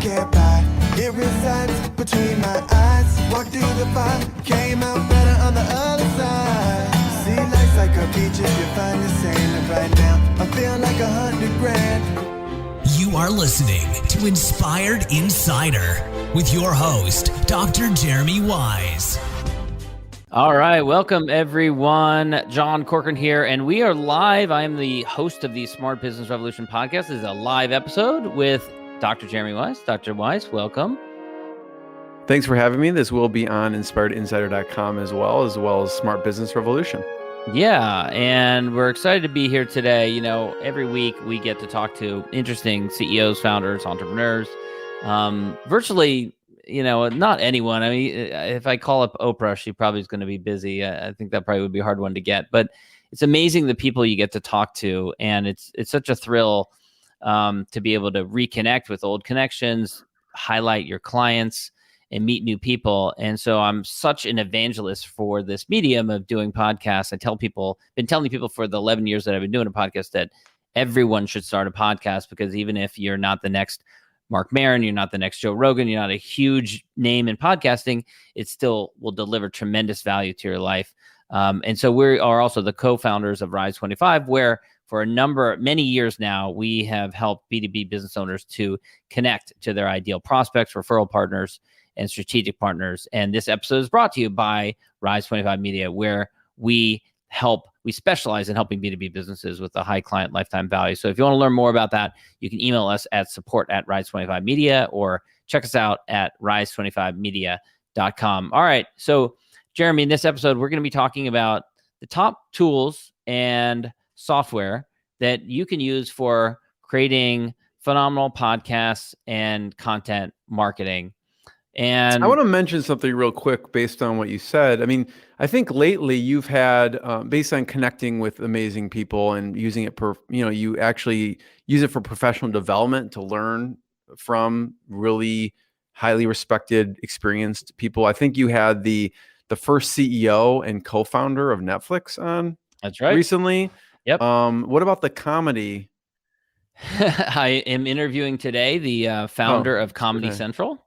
can't buy. It resides between my eyes. Walked through the fire, came out better on the other side. See, life's like a beach if you find the sailing right now. I feel like $100,000. You are listening to Inspired Insider with your host, Dr. Jeremy Weisz. All right, welcome everyone. John Corcoran here, and we are live. I am the host of the Smart Business Revolution podcast. This is a live episode with Dr. Jeremy Weisz. Dr. Weisz, welcome. Thanks for having me. This will be on inspiredinsider.com as well as Smart Business Revolution. Yeah, and we're excited to be here today. You know, every week we get to talk to interesting CEOs, founders, entrepreneurs, virtually, you know, not anyone. I mean, if I call up Oprah, she probably is going to be busy. I think that probably would be a hard one to get, but it's amazing the people you get to talk to. And it's such a thrill to be able to reconnect with old connections, highlight your clients, and meet new people. And so I'm such an evangelist for this medium of doing podcasts. Been telling people for the 11 years that I've been doing a podcast that everyone should start a podcast, because even if you're not the next Mark Maron, you're not the next Joe Rogan, you're not a huge name in podcasting, it still will deliver tremendous value to your life. And so we are also the co-founders of Rise25, where for many years now, we have helped B2B business owners to connect to their ideal prospects, referral partners, and strategic partners. And this episode is brought to you by Rise25 Media, where we specialize in helping B2B businesses with a high client lifetime value. So if you want to learn more about that, you can email us at support@Rise25Media or check us out at Rise25Media.com. All right. So Jeremy, in this episode, we're going to be talking about the top tools and software that you can use for creating phenomenal podcasts and content marketing. And I want to mention something real quick based on what you said. I mean, I think lately you've had, based on connecting with amazing people and using it you actually use it for professional development to learn from really highly respected, experienced people. I think you had the first CEO and co-founder of Netflix on. That's right. Recently. Yep. What about the comedy? I am interviewing today the founder of Comedy Central,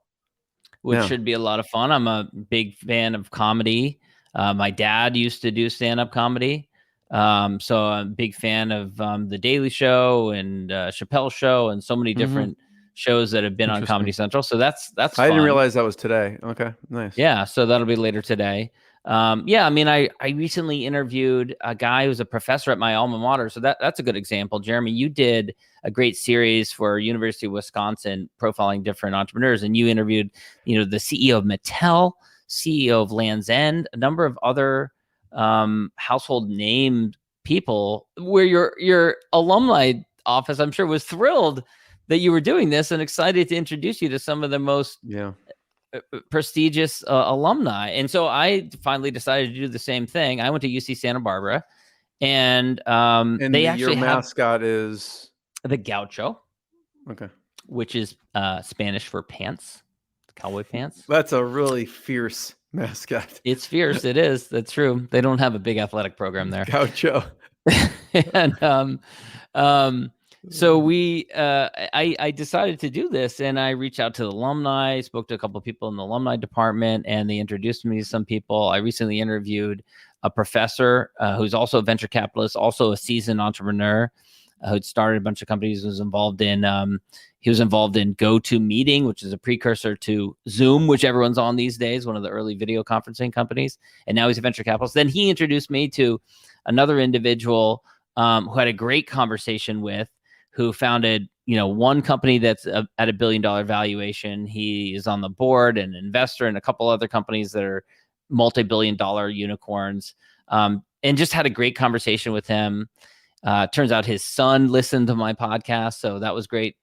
which should be a lot of fun. I'm a big fan of comedy. My dad used to do stand-up comedy. So I'm a big fan of The Daily Show and Chappelle's Show and so many different shows that have been on Comedy Central. So that's fun. I didn't realize that was today. Okay, nice. Yeah, so that'll be later today. I mean, I recently interviewed a guy who's a professor at my alma mater. So that's a good example. Jeremy, you did a great series for University of Wisconsin profiling different entrepreneurs, and you interviewed, the CEO of Mattel, CEO of Land's End, a number of other household named people, where your alumni office, I'm sure, was thrilled that you were doing this and excited to introduce you to some of the most prestigious alumni. And so I finally decided to do the same thing. I went to UC Santa Barbara, and they actually your mascot is the gaucho. Okay. Which is Spanish for pants, cowboy pants. That's a really fierce mascot. It's fierce. It is. That's true. They don't have a big athletic program there. Gaucho. And so I decided to do this, and I reached out to the alumni, spoke to a couple of people in the alumni department, and they introduced me to some people. I recently interviewed a professor who's also a venture capitalist, also a seasoned entrepreneur, who'd started a bunch of companies. He was involved in GoToMeeting, which is a precursor to Zoom, which everyone's on these days, one of the early video conferencing companies. And now he's a venture capitalist. Then he introduced me to another individual who had a great conversation with, who founded, one company that's at $1 billion valuation. He is on the board and investor in a couple other companies that are multi-billion-dollar unicorns, and just had a great conversation with him. Turns out his son listened to my podcast, so that was great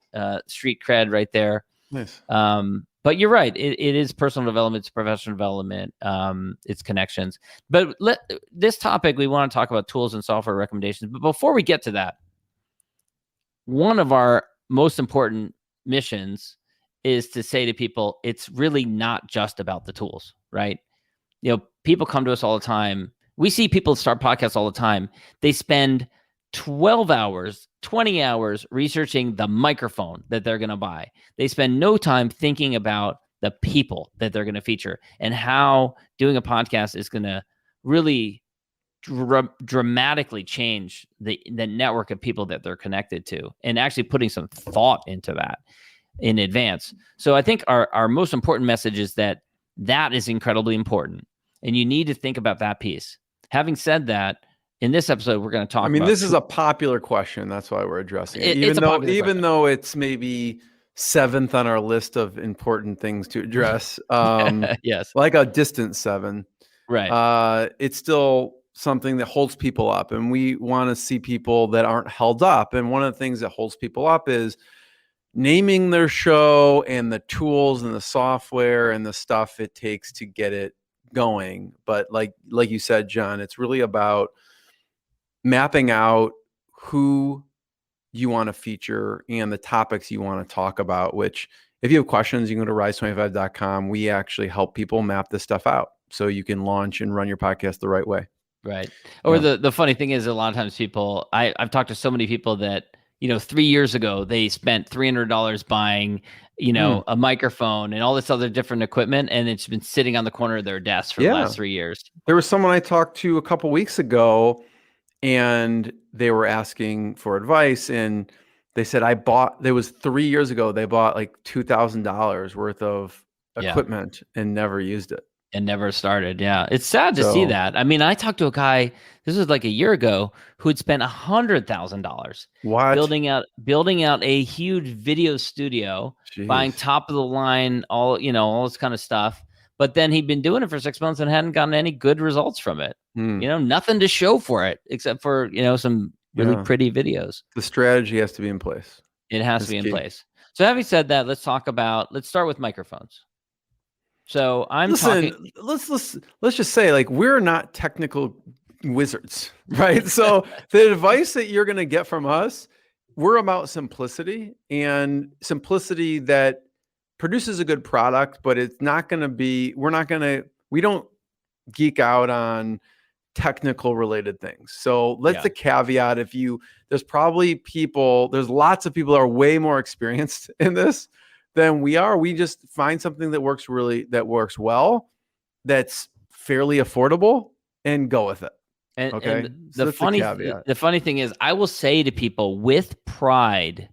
street cred right there. Nice. But you're right. It is personal development. It's professional development. It's connections. But this topic, we want to talk about tools and software recommendations. But before we get to that, one of our most important missions is to say to people, it's really not just about the tools, right? People come to us all the time. We see people start podcasts all the time. They spend 12 hours, 20 hours researching the microphone that they're going to buy. They spend no time thinking about the people that they're going to feature and how doing a podcast is going to really dramatically change the network of people that they're connected to, and actually putting some thought into that in advance. So I think our most important message is that is incredibly important, and you need to think about that piece. Having said that, in this episode, we're going to talk about... this is a popular question. That's why we're addressing it. Even though it's maybe 7th on our list of important things to address. Yes. Like a distant 7. Right. It's still something that holds people up, and we want to see people that aren't held up. And one of the things that holds people up is naming their show and the tools and the software and the stuff it takes to get it going. But like you said, John, it's really about mapping out who you want to feature and the topics you want to talk about, which if you have questions, you can go to rise25.com. We actually help people map this stuff out so you can launch and run your podcast the right way. Right. Or the funny thing is, a lot of times people, I've talked to so many people that, 3 years ago, they spent $300 buying, a microphone and all this other different equipment, and it's been sitting on the corner of their desk for the last 3 years. There was someone I talked to a couple weeks ago, and they were asking for advice, and they said, there was 3 years ago, they bought like $2,000 worth of equipment and never used it. And never started. Yeah. It's sad to see that. I talked to a guy, this was like a year ago, who had spent $100,000 building out a huge video studio, buying top of the line, all this kind of stuff. But then he'd been doing it for 6 months and hadn't gotten any good results from it. Nothing to show for it except for, some really pretty videos. The strategy has to be in place. It has to be in place. So having said that, let's start with microphones. So let's just say, like, we're not technical wizards, right? So the advice that you're going to get from us, we're about simplicity, and simplicity that produces a good product, but it's not going to be, we don't geek out on technical related things. So that's the caveat. There's lots of people that are way more experienced in this than we are. We just find something that works well, that's fairly affordable, and go with it. And the funny thing is, I will say to people with pride,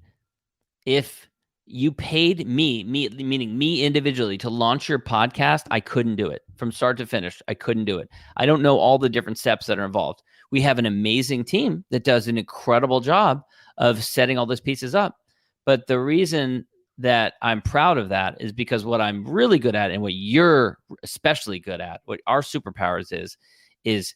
if you paid me, meaning me individually, to launch your podcast, I couldn't do it from start to finish. I couldn't do it. I don't know all the different steps that are involved. We have an amazing team that does an incredible job of setting all those pieces up. But the reason that I'm proud of that is because what I'm really good at, and what you're especially good at, what our superpowers is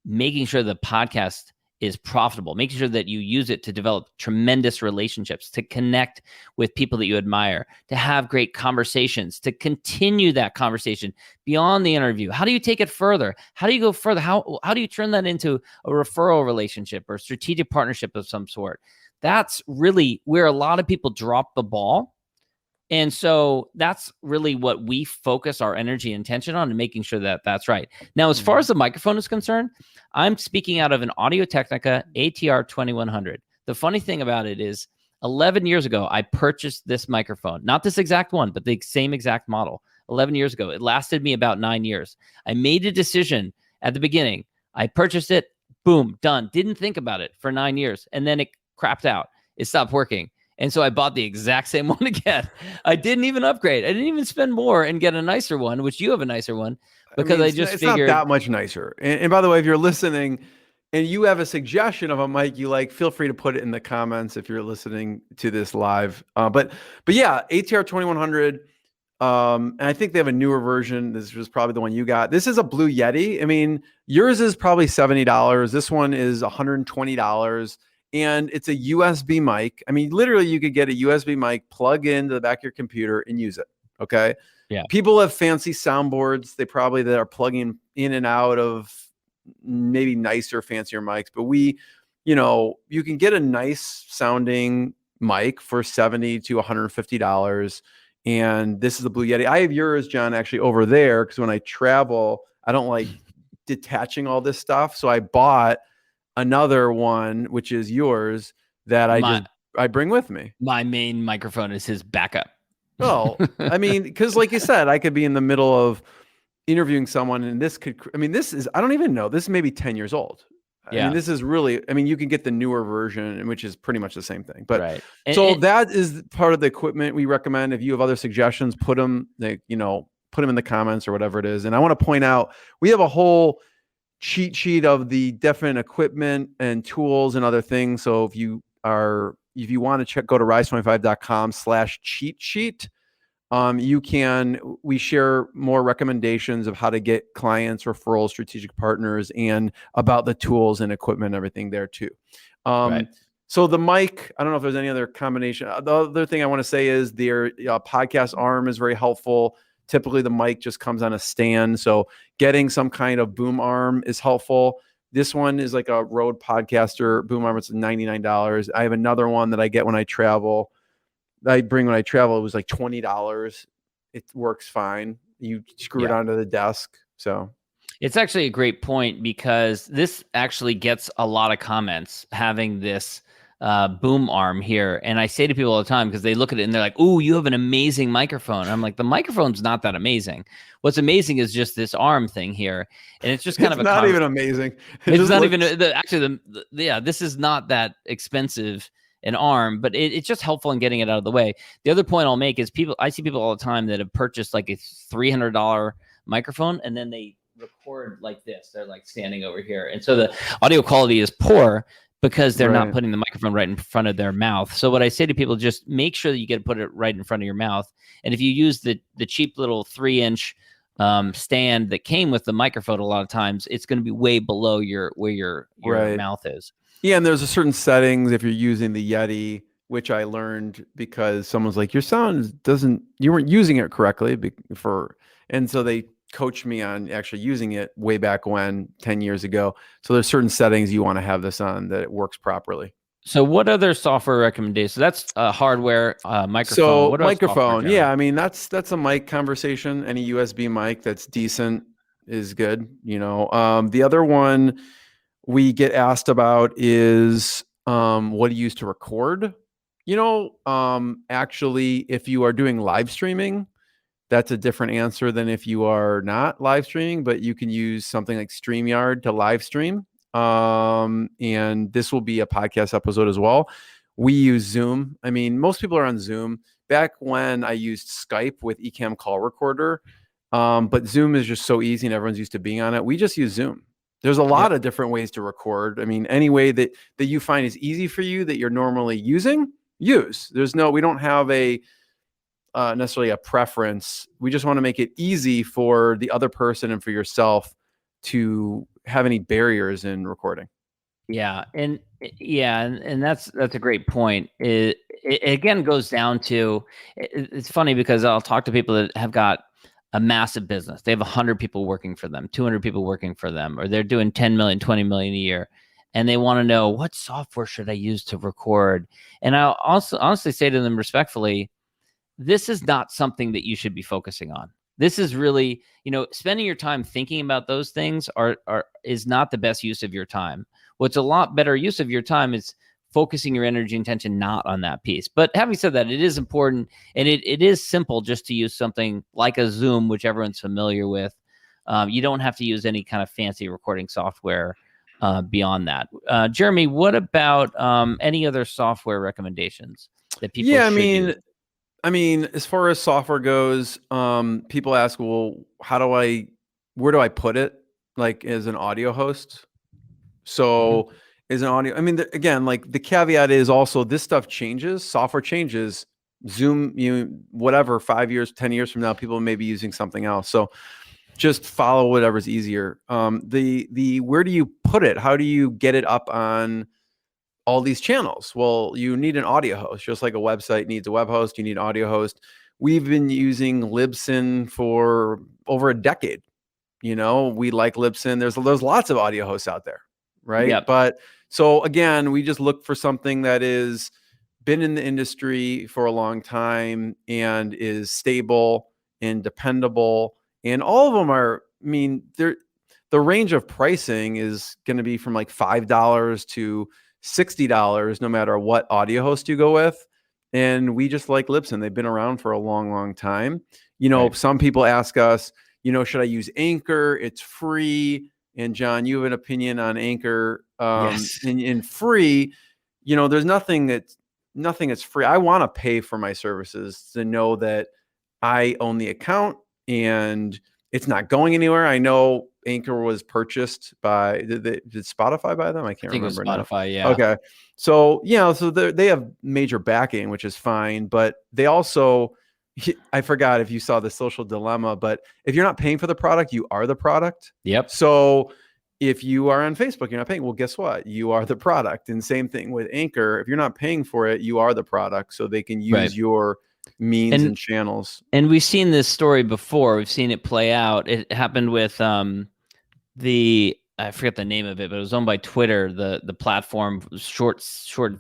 making sure the podcast is profitable, making sure that you use it to develop tremendous relationships, to connect with people that you admire, to have great conversations, to continue that conversation beyond the interview. How do you take it further? How do you go further? How do you turn that into a referral relationship or a strategic partnership of some sort? That's really where a lot of people drop the ball. And so that's really what we focus our energy and attention on, and making sure that that's right. Now, as far as the microphone is concerned, I'm speaking out of an Audio Technica ATR 2100. The funny thing about it is 11 years ago, I purchased this microphone, not this exact one, but the same exact model 11 years ago. It lasted me about 9 years. I made a decision at the beginning. I purchased it, boom, done. Didn't think about it for 9 years. And then it crapped out. It stopped working. And so I bought the exact same one again. I didn't even upgrade. I didn't even spend more and get a nicer one, which you have a nicer one, because I just figured it's not that much nicer. And by the way, if you're listening and you have a suggestion of a mic you like, feel free to put it in the comments if you're listening to this live. But yeah, ATR 2100. And I think they have a newer version. This was probably the one you got. This is a Blue Yeti. Yours is probably $70. This one is $120. And it's a USB mic. Literally, you could get a USB mic, plug into the back of your computer, and use it. Okay. Yeah. People have fancy soundboards. That are plugging in and out of maybe nicer, fancier mics. But you can get a nice sounding mic for $70 to $150. And this is the Blue Yeti. I have yours, John, actually over there, because when I travel, I don't like detaching all this stuff. So I bought another one, which is yours, that I bring with me. My main microphone is his backup. Well, I mean, because like you said, I could be in the middle of interviewing someone, and this could, I mean, this is, I don't even know, this may be 10 years old. I Yeah. mean, this is really, I mean, you can get the newer version, which is pretty much the same thing. But Right. so that is part of the equipment we recommend. If you have other suggestions, put them, put them in the comments or whatever it is. And I want to point out, we have a whole cheat sheet of the different equipment and tools and other things. So if you want to go to rise25.com/cheat sheet. We share more recommendations of how to get clients, referrals, strategic partners, and about the tools and equipment and everything there too. Right. So the mic, I don't know if there's any other combination. The other thing I want to say is their podcast arm is very helpful. Typically the mic just comes on a stand. So getting some kind of boom arm is helpful. This one is like a Rode Podcaster boom arm. It's $99. I have another one that I get when I travel. It was like $20. It works fine. You screw it onto the desk. So it's actually a great point, because this actually gets a lot of comments having this boom arm here. And I say to people all the time, because they look at it and they're like, "Ooh, you have an amazing microphone." And I'm like, the microphone's not that amazing. What's amazing is just this arm thing here. And it's just kind of not even amazing. It's not even this is not that expensive an arm, but it's just helpful in getting it out of the way. The other point I'll make is I see people all the time that have purchased like a $300 microphone, and then they record like this. They're like standing over here. And so the audio quality is poor because they're not putting the microphone right in front of their mouth. So what I say to people, just make sure that you put it right in front of your mouth. And if you use the cheap little 3-inch stand that came with the microphone, a lot of times it's going to be way below where your mouth is. Yeah, and there's a certain settings if you're using the Yeti, which I learned because someone's like, your sound you weren't using it correctly and so they coached me on actually using it way back when, 10 years ago. So there's certain settings you want to have this on that it works properly. So what other software recommendations? So that's hardware, microphone. So what microphone, yeah, I mean, that's a mic conversation. Any USB mic that's decent is good. The other one we get asked about is what do you use to record? Actually, if you are doing live streaming, that's a different answer than if you are not live streaming, but you can use something like StreamYard to live stream. And this will be a podcast episode as well. We use Zoom. I mean, most people are on Zoom. Back when I used Skype with Ecamm Call Recorder, but Zoom is just so easy and everyone's used to being on it. We just use Zoom. There's a lot of different ways to record. I mean, any way that you find is easy for you that you're normally using, use. We don't have necessarily a preference. We just want to make it easy for the other person and for yourself to have any barriers in recording. Yeah. And that's a great point. It again goes down to, it's funny because I'll talk to people that have got a massive business. They have 100 people working for them, 200 people working for them, or they're doing 10 million, 20 million a year. And they want to know, what software should I use to record? And I'll also honestly say to them respectfully, this is not something that you should be focusing on. This is really, spending your time thinking about those things is not the best use of your time. What's a lot better use of your time is focusing your energy and attention not on that piece. But having said that, it is important, and it is simple just to use something like a Zoom, which everyone's familiar with. You don't have to use any kind of fancy recording software beyond that. Jeremy, what about any other software recommendations that people should use? I mean, as far as software goes, people ask, well, where do I put it? Like as an audio host? So as an audio, I mean, again, like the caveat is also this stuff changes, software changes. Zoom, whatever, 5 years, 10 years from now, people may be using something else. So just follow whatever's easier. Where do you put it? How do you get it up on all these channels? Well, you need an audio host, just like a website needs a web host. You need an audio host. We've been using Libsyn for over a decade. We like Libsyn. There's lots of audio hosts out there, right? Yep. But so again, we just look for something that is been in the industry for a long time and is stable and dependable. And all of them are, I mean, the range of pricing is going to be from like $5 to $60, no matter what audio host you go with. And we just like Libsyn. They've been around for a long, long time. Some people ask us, should I use Anchor? It's free. And John, you have an opinion on Anchor. Yes. In free, there's nothing that's free. I want to pay for my services to know that I own the account and it's not going anywhere. I know Anchor was purchased by, did Spotify buy them? I can't remember. It was Spotify, yeah. Okay. So, so they have major backing, which is fine, but they also, I forgot if you saw The Social Dilemma, but if you're not paying for the product, you are the product. Yep. So if you are on Facebook, you're not paying. Well, guess what? You are the product. And same thing with Anchor. If you're not paying for it, you are the product. So they can use your means and channels. And we've seen this story before. We've seen it play out. It happened with I forget the name of it, but it was owned by Twitter, the platform, short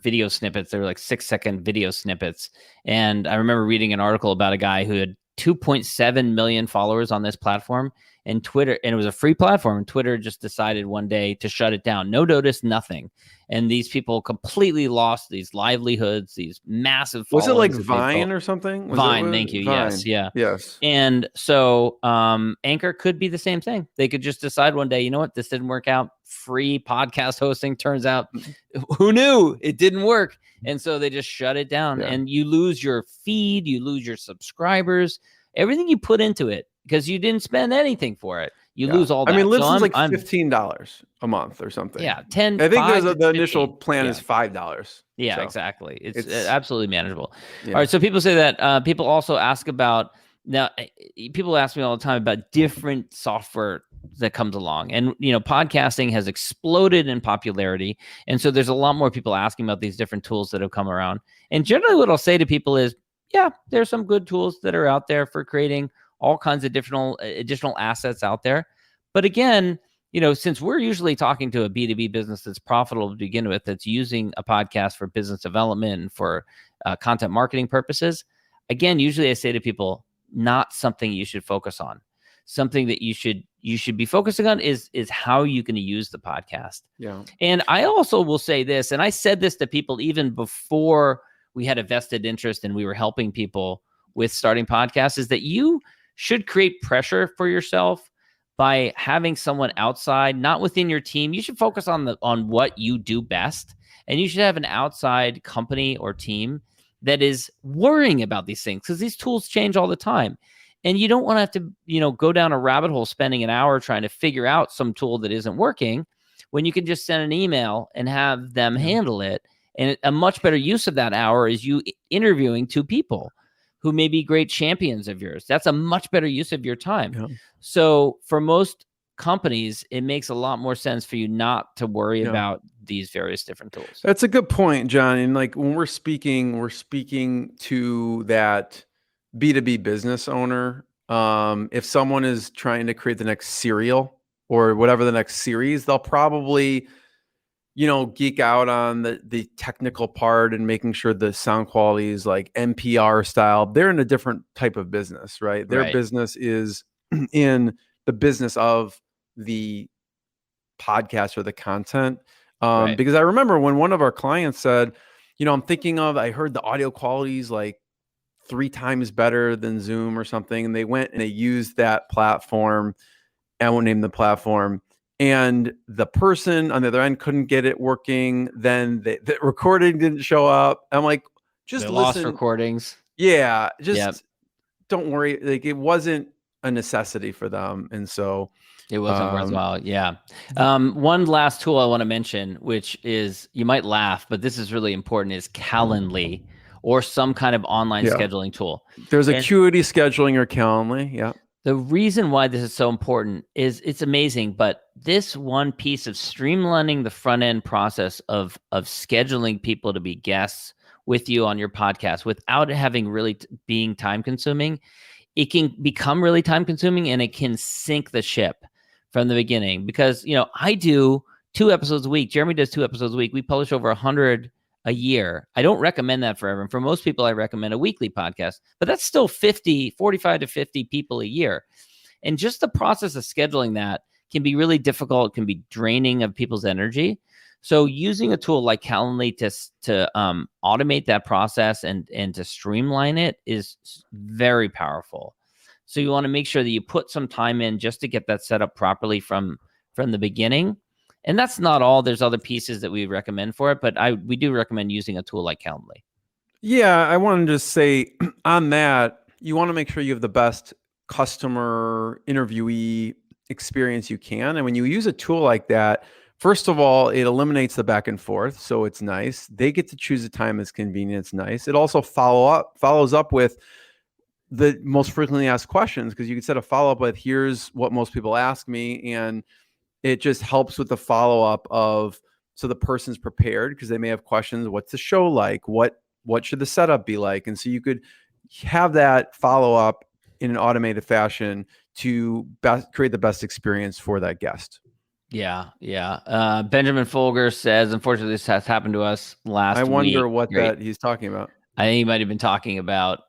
video snippets. They were like 6-second video snippets. And I remember reading an article about a guy who had 2.7 million followers on this platform, and it was a free platform, and Twitter just decided one day to shut it down. No notice, nothing. And these people completely lost these livelihoods, these massive followings. Was it like Vine or something? Vine, thank you. Vine. Yes, yeah. Yes. And so Anchor could be the same thing. They could just decide one day, you know what, this didn't work out. Free podcast hosting, turns out, who knew it didn't work? And so they just shut it down, and you lose your feed, you lose your subscribers, everything you put into it, because you didn't spend anything for it. You lose all that. I mean, Libsyn's like $15 a month or something. Yeah, 10. I think the initial plan is $5. Yeah, exactly. It's absolutely manageable. Yeah. All right. So people say that people also ask about, now people ask me all the time about different software that comes along, and podcasting has exploded in popularity, and so there's a lot more people asking about these different tools that have come around. And generally, what I'll say to people is, yeah, there's some good tools that are out there for creating all kinds of additional assets out there. But again, since we're usually talking to a B2B business that's profitable to begin with, that's using a podcast for business development and for content marketing purposes, again, usually I say to people, not something you should focus on. Something that you should be focusing on is how you're going to use the podcast. Yeah. And I also will say this, and I said this to people even before we had a vested interest and we were helping people with starting podcasts, is that you should create pressure for yourself by having someone outside, not within your team. You should focus on what you do best, and you should have an outside company or team that is worrying about these things, because these tools change all the time. And you don't want to have to, go down a rabbit hole spending an hour trying to figure out some tool that isn't working, when you can just send an email and have them handle it. And a much better use of that hour is you interviewing two people who may be great champions of yours. That's a much better use of your time. Yeah. So for most companies, it makes a lot more sense for you not to worry about these various different tools. That's a good point, John. And like when we're speaking to that B2B business owner. If someone is trying to create the next serial or whatever the next series, they'll probably, geek out on the technical part and making sure the sound quality is like NPR style. They're in a different type of business, right? Their business is in the business of the podcast or the content. Because I remember when one of our clients said, I heard the audio quality is like 3 times better than Zoom or something. And they went and they used that platform. I won't name the platform. And the person on the other end couldn't get it working. Then the recording didn't show up. I'm like, just listen. Lost recordings. Yeah. Just don't worry. Like it wasn't a necessity for them. And so it wasn't worthwhile. Yeah. One last tool I want to mention, which is, you might laugh, but this is really important, is Calendly, or some kind of online scheduling tool. There's Acuity scheduling or Calendly. Yeah. The reason why this is so important is it's amazing, but this one piece of streamlining the front end process of scheduling people to be guests with you on your podcast without it having really being time consuming, it can become really time consuming, and it can sink the ship from the beginning. Because, I do 2 episodes a week. Jeremy does 2 episodes a week. We publish over 100 a year. I don't recommend that for everyone. For most people, I recommend a weekly podcast, but that's still 45 to 50 people a year. And just the process of scheduling that can be really difficult, can be draining of people's energy. So using a tool like Calendly to automate that process and to streamline it is very powerful. So you want to make sure that you put some time in just to get that set up properly from the beginning. And that's not all. There's other pieces that we recommend for it, but we do recommend using a tool like Calendly. Yeah, I want to just say on that, you want to make sure you have the best customer interviewee experience you can. And when you use a tool like that, first of all, it eliminates the back and forth, so it's nice. They get to choose a time that's convenient. It's nice. It also follows up with the most frequently asked questions, because you can set a follow-up with, here's what most people ask me, and it just helps with the follow-up of, so the person's prepared because they may have questions. What's the show like? What should the setup be like? And so you could have that follow-up in an automated fashion to create the best experience for that guest. Yeah. Benjamin Folger says, unfortunately, this has happened to us last week. I wonder what that he's talking about. I think he might have been talking about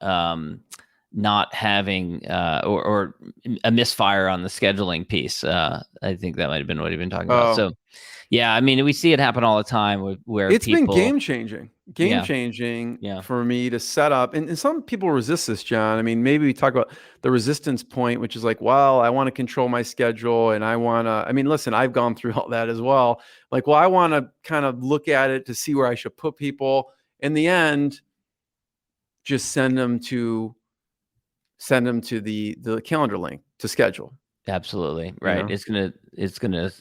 not having or a misfire on the scheduling piece. I think that might have been what he'd been talking about. So, yeah, I mean, we see it happen all the time where it's people, been game changing for me to set up. And some people resist this, John. I mean, maybe we talk about the resistance point, which is like, well, I want to control my schedule and I want to, I mean, listen, I've gone through all that as well. Like, well, I want to kind of look at it to see where I should put people. In the end, just send them to the calendar link to schedule. Absolutely. Right. You know? It's gonna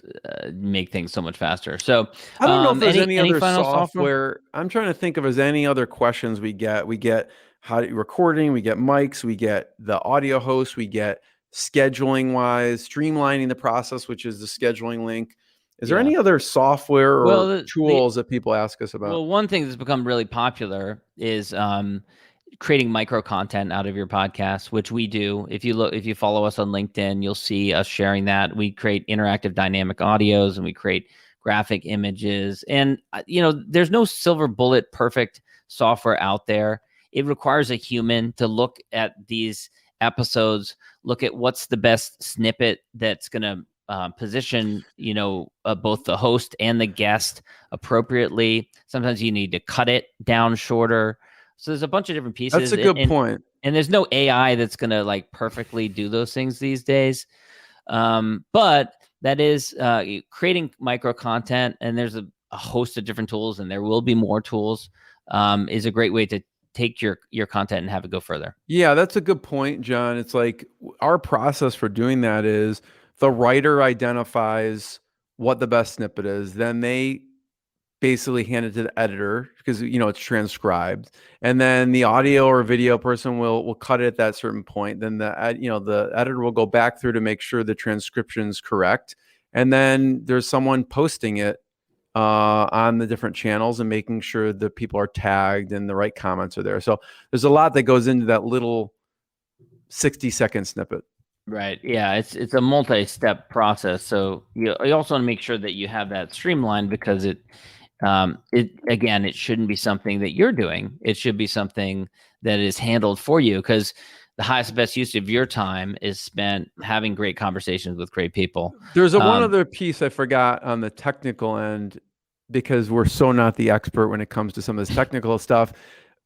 make things so much faster. So I don't know if there's any other software. I'm trying to think of as any other questions we get. We get recording, we get mics, we get the audio host, we get scheduling wise, streamlining the process, which is the scheduling link. Is there any other software or tools that people ask us about? Well, one thing that's become really popular is creating micro content out of your podcast, which we do. If you follow us on LinkedIn, you'll see us sharing that. We create interactive dynamic audios and we create graphic images. And there's no silver bullet perfect software out there. It requires a human to look at these episodes, look at what's the best snippet that's going to position, both the host and the guest appropriately. Sometimes you need to cut it down shorter. So there's a bunch of different pieces. That's a good point. And there's no AI that's going to like perfectly do those things these days. But that is creating micro content, and there's a host of different tools, and there will be more tools, is a great way to take your content and have it go further. Yeah, that's a good point, John. It's like our process for doing that is the writer identifies what the best snippet is. Then they basically hand it to the editor because it's transcribed, and then the audio or video person will cut it at that certain point. Then the editor will go back through to make sure the transcription's correct, and then there's someone posting it on the different channels and making sure that people are tagged and the right comments are there. So there's a lot that goes into that little 60-second snippet. Right. Yeah. It's a multi-step process. So you also want to make sure that you have that streamlined, because it shouldn't be something that you're doing. It should be something that is handled for you, because the highest and best use of your time is spent having great conversations with great people. There's one other piece I forgot on the technical end, because we're so not the expert when it comes to some of this technical stuff,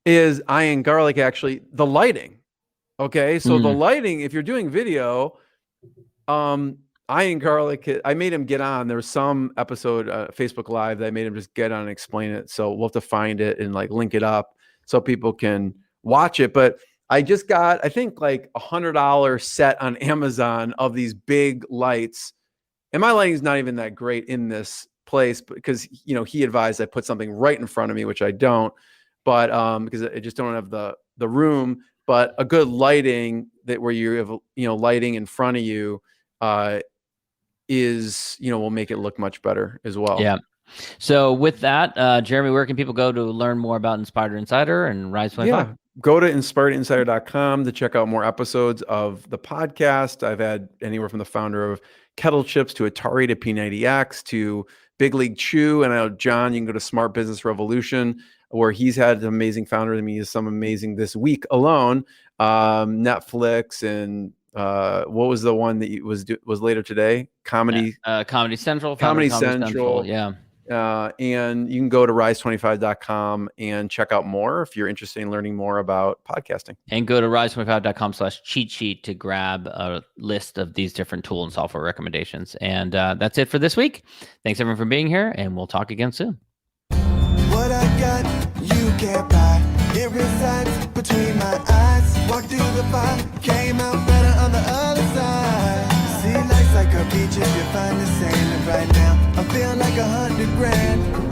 is Ian Garlic, actually, the lighting. Okay. So the lighting, if you're doing video, Ian Garlic, I made him get on. There was some episode, Facebook Live, that I made him just get on and explain it. So we'll have to find it and like link it up so people can watch it. But I just got, I think, like $100 set on Amazon of these big lights. And my lighting is not even that great in this place, because, he advised I put something right in front of me, which I don't, but because I just don't have the room. But a good lighting where you have, lighting in front of you, will make it look much better as well. Yeah. So with that, Jeremy, where can people go to learn more about Inspired Insider and Rise25? Yeah, go to inspiredinsider.com to check out more episodes of the podcast. I've had anywhere from the founder of Kettle Chips to Atari to P90X to Big League Chew. And I know John, you can go to Smart Business Revolution, where he's had amazing founders. I mean, he's some amazing this week alone, Netflix and what was the one that was later today? Comedy Central. Comedy Central. Yeah. And you can go to rise25.com and check out more if you're interested in learning more about podcasting. And go to rise25.com/cheat sheet to grab a list of these different tool and software recommendations. And that's it for this week. Thanks everyone for being here, and we'll talk again soon. What I got, you can't buy. It resides between my eyes. Walked through the fire, came out better on the other side. See, life's like a beach if you find the sand. And right now, I feel like $100 grand.